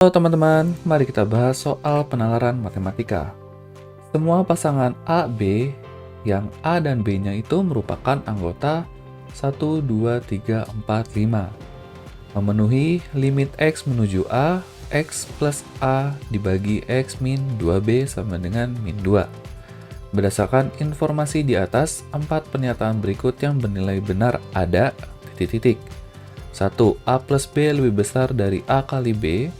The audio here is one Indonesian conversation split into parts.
Halo teman-teman, mari kita bahas soal penalaran matematika. Semua pasangan A, B, yang A dan B-nya itu merupakan anggota 1, 2, 3, 4, 5. Memenuhi limit X menuju A, X plus A dibagi X min 2B sama dengan min 2. Berdasarkan informasi di atas, 4 pernyataan berikut yang bernilai benar ada, titik-titik. 1. A plus B lebih besar dari A kali B.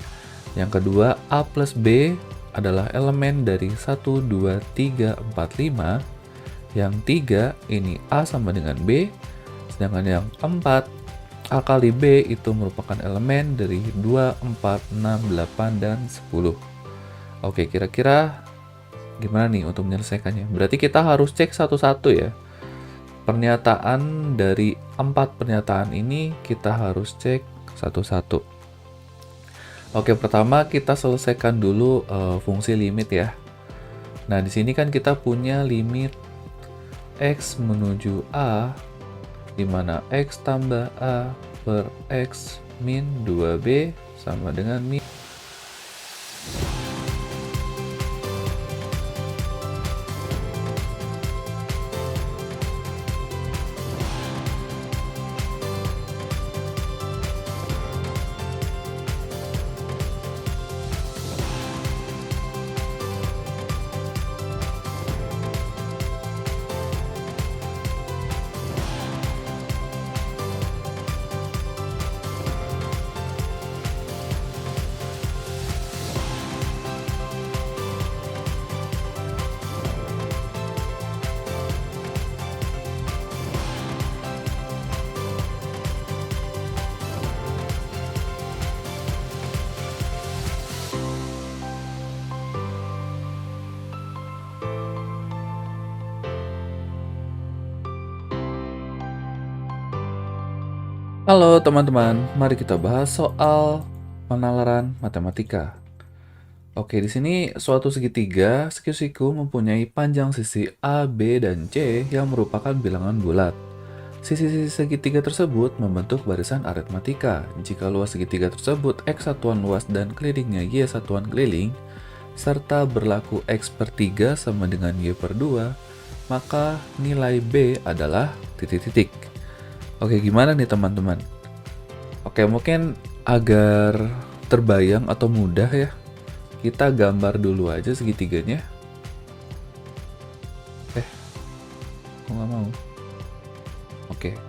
Yang kedua, A plus B adalah elemen dari 1, 2, 3, 4, 5. Yang tiga, ini A sama dengan B. Sedangkan yang keempat, A kali B itu merupakan elemen dari 2, 4, 6, 8, dan 10. Oke, kira-kira gimana nih untuk menyelesaikannya? Berarti kita harus cek satu-satu ya. Pernyataan dari 4 pernyataan ini kita harus cek satu-satu. Oke, pertama kita selesaikan dulu fungsi limit ya. Nah, di sini kan kita punya limit X menuju A, di mana X tambah A per X min 2B sama dengan min. Halo teman-teman, mari kita bahas soal penalaran matematika. Oke, di sini suatu segitiga siku-siku mempunyai panjang sisi A, B, dan C yang merupakan bilangan bulat. Sisi-sisi segitiga tersebut membentuk barisan aritmatika. Jika luas segitiga tersebut X satuan luas dan kelilingnya Y satuan keliling, serta berlaku X per 3 sama dengan Y per 2, maka nilai B adalah titik-titik. Oke, gimana nih teman-teman? Oke, mungkin agar terbayang atau mudah ya, kita gambar dulu aja segitiganya. Kok nggak mau? Oke,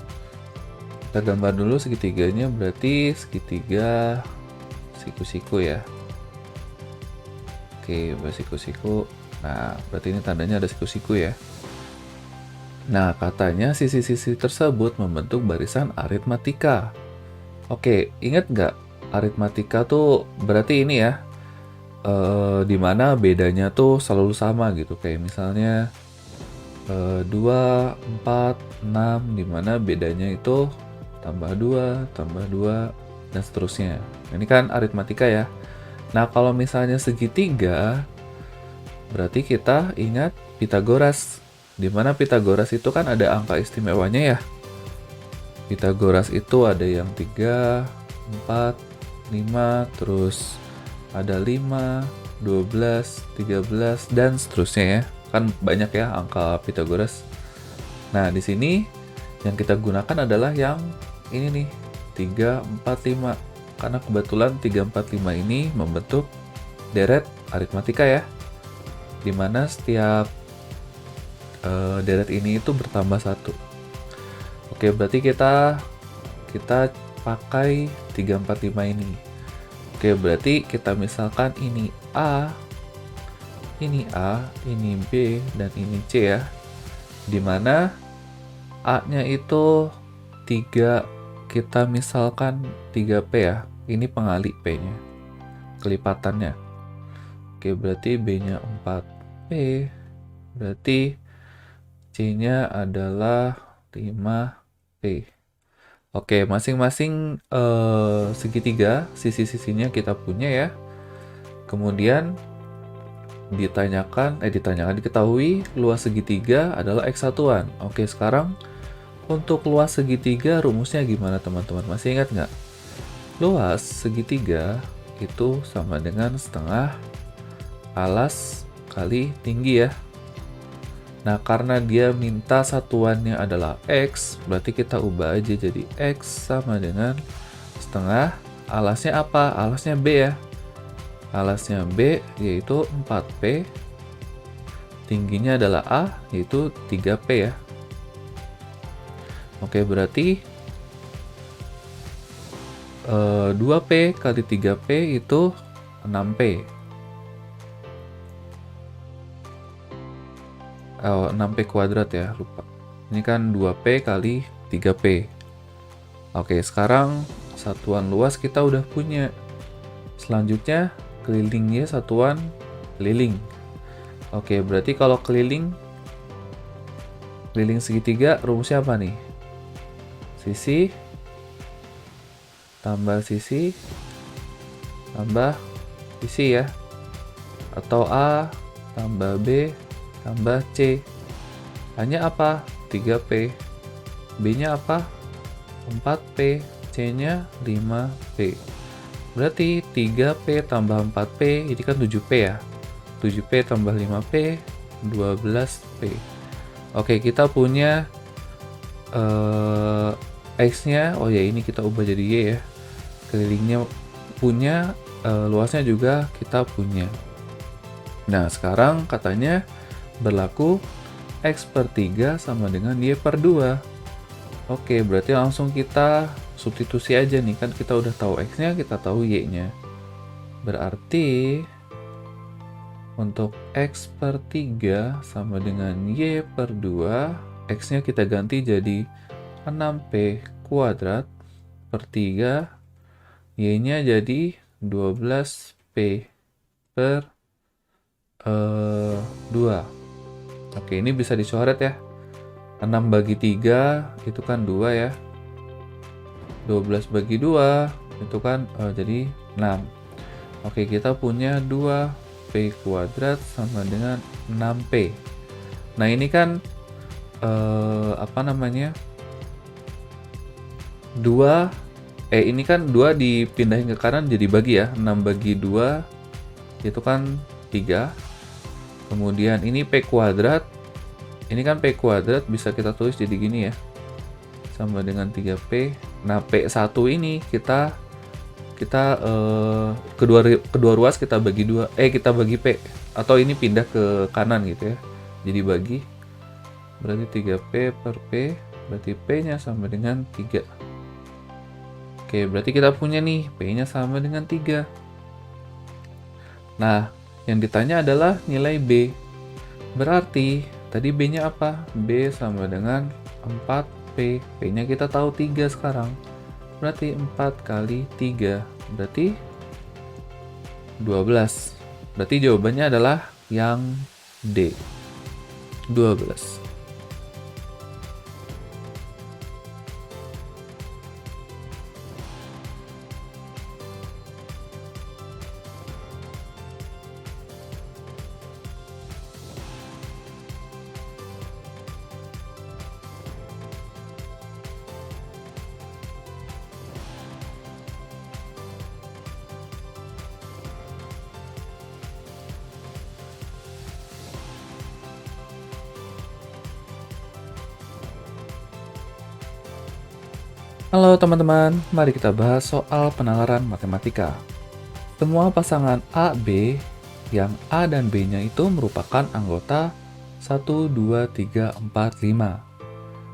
kita gambar dulu segitiganya, berarti segitiga siku-siku ya. Oke, bersiku-siku. Nah, berarti ini tandanya ada siku-siku ya. Nah, katanya sisi-sisi tersebut membentuk barisan aritmatika. Oke, ingat nggak? Aritmatika tuh berarti ini ya, dimana bedanya tuh selalu sama gitu. Kayak misalnya 2, 4, 6, dimana bedanya itu tambah 2, dan seterusnya. Ini kan aritmatika ya. Nah, kalau misalnya segitiga, berarti kita ingat Pitagoras. Di mana Pitagoras itu kan ada angka istimewanya ya. Pitagoras itu ada yang 3, 4, 5, terus ada 5, 12, 13, dan seterusnya ya. Kan banyak ya angka Pitagoras. Nah, di sini yang kita gunakan adalah yang ini nih, 3, 4, 5. Karena kebetulan 3, 4, 5 ini membentuk deret aritmatika ya. Dimana setiap deret ini itu bertambah 1. Oke, berarti kita pakai 3, 4, 5 ini. Oke, berarti kita misalkan ini A, ini B, dan ini C ya. Dimana A-nya itu 3, kita misalkan 3P ya. Ini pengali P-nya, kelipatannya. Oke, berarti B-nya 4P, berarti C-nya adalah 5P. Oke, masing-masing segitiga, sisi-sisinya kita punya ya. Kemudian diketahui luas segitiga adalah X satuan. Oke, sekarang untuk luas segitiga rumusnya gimana teman-teman? Masih ingat nggak? Luas segitiga itu sama dengan setengah alas kali tinggi ya. Nah, karena dia minta satuannya adalah X, berarti kita ubah aja jadi X sama dengan setengah. Alasnya apa? Alasnya B ya. Alasnya B yaitu 4P. Tingginya adalah A, yaitu 3P ya. Oke, berarti 2P kali 3P itu 6P. 6P kuadrat ya, lupa. Ini kan 2P kali 3P. Oke, sekarang satuan luas kita udah punya. Selanjutnya, kelilingnya satuan keliling. Oke, berarti kalau keliling segitiga, rumusnya apa nih? Sisi tambah sisi tambah sisi ya. Atau A tambah B tambah C. A-nya apa? 3P. B-nya apa? 4P. C-nya 5P. Berarti 3P tambah 4P, ini kan 7P ya. 7P tambah 5P, 12P. Oke, kita punya X-nya, oh ya ini kita ubah jadi Y ya. Kelilingnya punya, luasnya juga kita punya. Nah, sekarang katanya berlaku X per 3 sama dengan Y per 2. Oke, berarti langsung kita substitusi aja nih. Kan kita udah tahu X-nya, kita tahu Y-nya. Berarti untuk X per 3 sama dengan Y per 2, X-nya kita ganti jadi 6P kuadrat per 3, Y-nya jadi 12P per 2. Oke, ini bisa dicoret ya. 6 bagi 3 itu kan 2 ya. 12 bagi 2 itu kan jadi 6. Oke, kita punya 2P kuadrat sama dengan 6P. Nah, ini kan apa namanya? 2 ini kan 2 dipindahin ke kanan jadi bagi ya. 6 bagi 2 itu kan 3. Kemudian ini P kuadrat. Ini kan P kuadrat bisa kita tulis jadi gini ya. Sama dengan 3P. Nah, P1 ini kita kedua ruas kita bagi 2. Kita bagi P. Atau ini pindah ke kanan gitu ya. Jadi bagi. Berarti 3P per P. Berarti P-nya sama dengan 3. Oke, berarti kita punya nih. P-nya sama dengan 3. Nah, yang ditanya adalah nilai B. Berarti tadi B-nya apa? B sama dengan 4P. P-nya kita tahu 3 sekarang. Berarti 4 kali 3. Berarti 12. Berarti jawabannya adalah yang D. 12. Halo teman-teman, mari kita bahas soal penalaran matematika. Semua pasangan A, B, yang A dan B-nya itu merupakan anggota 1, 2, 3, 4, 5.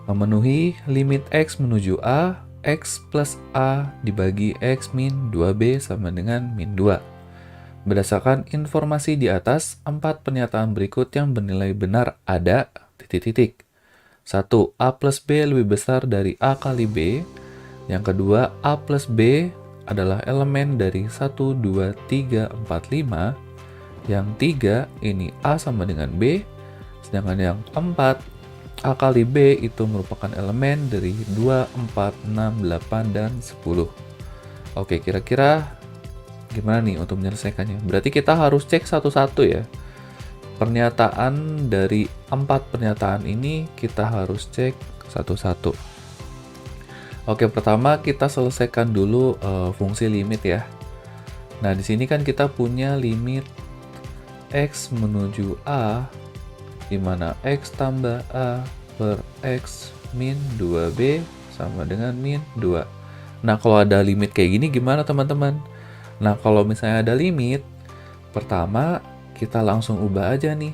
Memenuhi limit X menuju A, X plus A dibagi X min 2B sama dengan min 2. Berdasarkan informasi di atas, 4 pernyataan berikut yang bernilai benar ada, titik-titik. 1. A plus B lebih besar dari A kali B. Yang kedua, A plus B adalah elemen dari 1, 2, 3, 4, 5. Yang 3, ini A sama dengan B. Sedangkan yang 4, A kali B itu merupakan elemen dari 2, 4, 6, 8, dan 10. Oke, kira-kira gimana nih untuk menyelesaikannya? Berarti kita harus cek satu-satu ya. Pernyataan dari 4 pernyataan ini kita harus cek satu-satu. Oke, pertama kita selesaikan dulu fungsi limit ya. Nah, di sini kan kita punya limit X menuju A, di mana X tambah A per X min 2B sama dengan min 2. Nah, kalau ada limit kayak gini gimana teman-teman? Nah, kalau misalnya ada limit, pertama kita langsung ubah aja nih.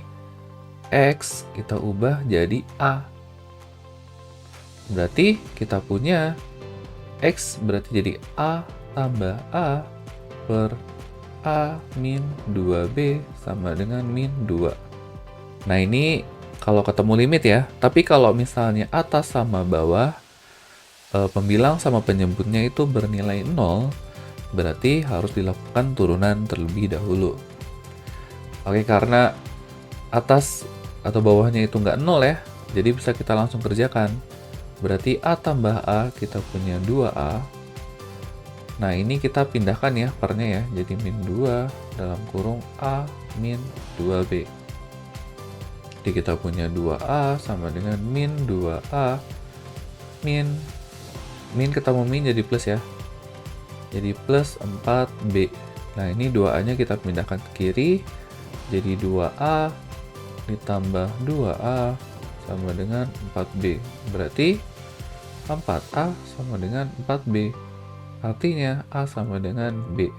X kita ubah jadi A. Berarti kita punya X berarti jadi A tambah A per A min 2B sama dengan min 2. Nah, ini kalau ketemu limit ya. Tapi kalau misalnya atas sama bawah, pembilang sama penyebutnya itu bernilai 0, berarti harus dilakukan turunan terlebih dahulu. Oke, karena atas atau bawahnya itu nggak 0 ya, jadi bisa kita langsung kerjakan. Berarti A tambah A kita punya 2A. Nah, ini kita pindahkan ya pernya ya, jadi min 2 dalam kurung A min 2B. Jadi kita punya 2A sama dengan min 2A min ketemu min jadi plus ya. Jadi plus 4B. Nah, ini 2A-nya kita pindahkan ke kiri, jadi 2A ditambah 2A sama dengan 4B. Berarti 4A sama dengan 4B. Artinya A sama dengan B.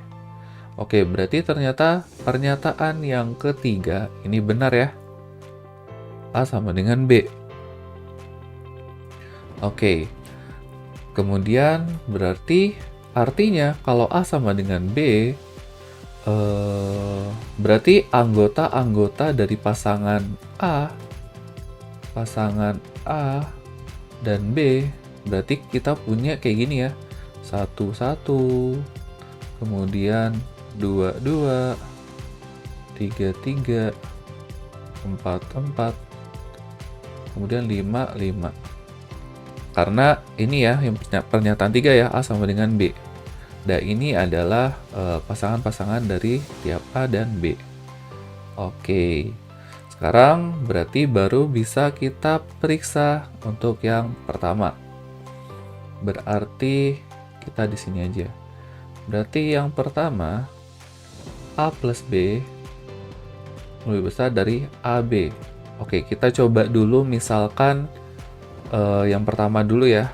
Oke, berarti ternyata pernyataan yang ketiga ini benar ya. A sama dengan B. Oke. Kemudian berarti artinya kalau A sama dengan B, berarti anggota-anggota dari pasangan A dan B, berarti kita punya kayak gini ya, 1, 1, kemudian 2, 2, 3, 3, 4, 4, kemudian 5, 5. Karena ini ya, yang pernyataan 3 ya, A sama dengan B. Dan ini adalah pasangan-pasangan dari tiap A dan B. Oke, sekarang berarti baru bisa kita periksa untuk yang pertama. Berarti kita di sini aja. Berarti yang pertama, A plus B lebih besar dari AB. Oke, kita coba dulu misalkan yang pertama dulu ya.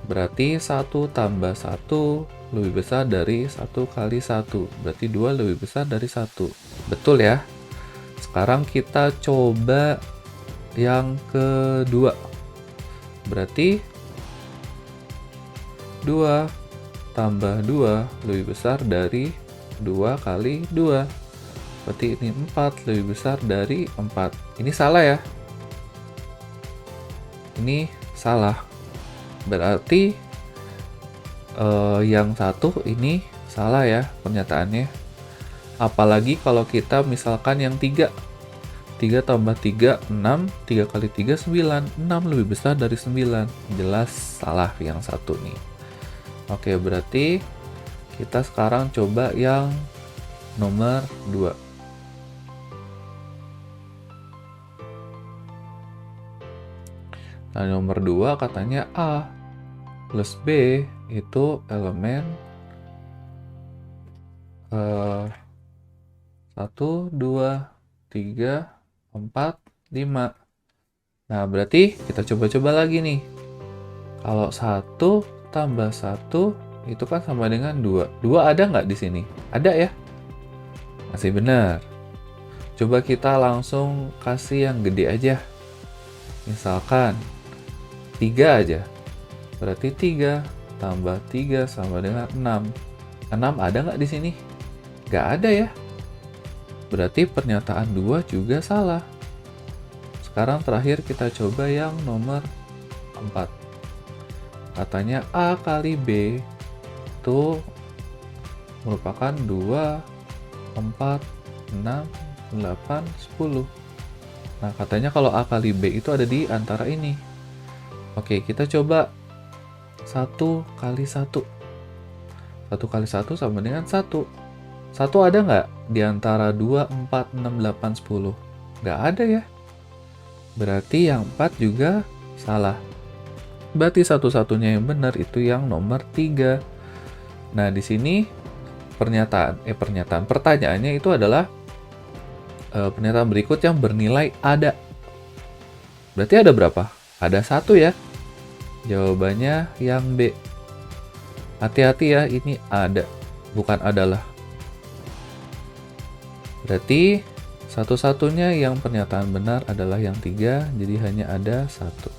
Berarti 1 tambah 1 lebih besar dari 1 kali 1. Berarti 2 lebih besar dari 1. Betul ya? Sekarang kita coba yang kedua. Berarti 2 tambah 2 lebih besar dari 2 kali 2. Berarti ini 4 lebih besar dari 4. Ini salah ya? Ini salah. Berarti yang satu ini salah ya pernyataannya. Apalagi kalau kita misalkan yang 3. 3 tambah 3, 6. 3 kali 3, 9. 6 lebih besar dari 9. Jelas salah yang satu nih. Oke, berarti kita sekarang coba yang nomor 2. Nah, nomor 2 katanya A plus B itu elemen 1, 2, 3, 4, 5. Nah, berarti kita coba-coba lagi nih. Kalau 1 tambah 1 itu kan sama dengan 2. 2 ada nggak di sini? Ada ya? Masih benar. Coba kita langsung kasih yang gede aja. Misalkan 3 aja. Berarti 3 tambah 3 sama dengan 6. 6 ada nggak di sini? Nggak ada ya. Berarti pernyataan 2 juga salah. Sekarang terakhir kita coba yang nomor 4. Katanya A kali B itu merupakan 2, 4, 6, 8, 10. Nah, katanya kalau A kali B itu ada di antara ini. Oke, kita coba 1 kali 1. 1 kali 1 sama dengan 1. 1 ada nggak di antara 2, 4, 6, 8, 10? Nggak ada ya. Berarti yang 4 juga salah. Berarti satu-satunya yang benar itu yang nomor 3. Nah, di sini pertanyaannya itu adalah pernyataan berikut yang bernilai ada. Berarti ada berapa? Ada 1 ya. Jawabannya yang B. Hati-hati ya, ini ada, bukan adalah. Berarti satu-satunya yang pernyataan benar adalah yang 3, jadi hanya ada 1.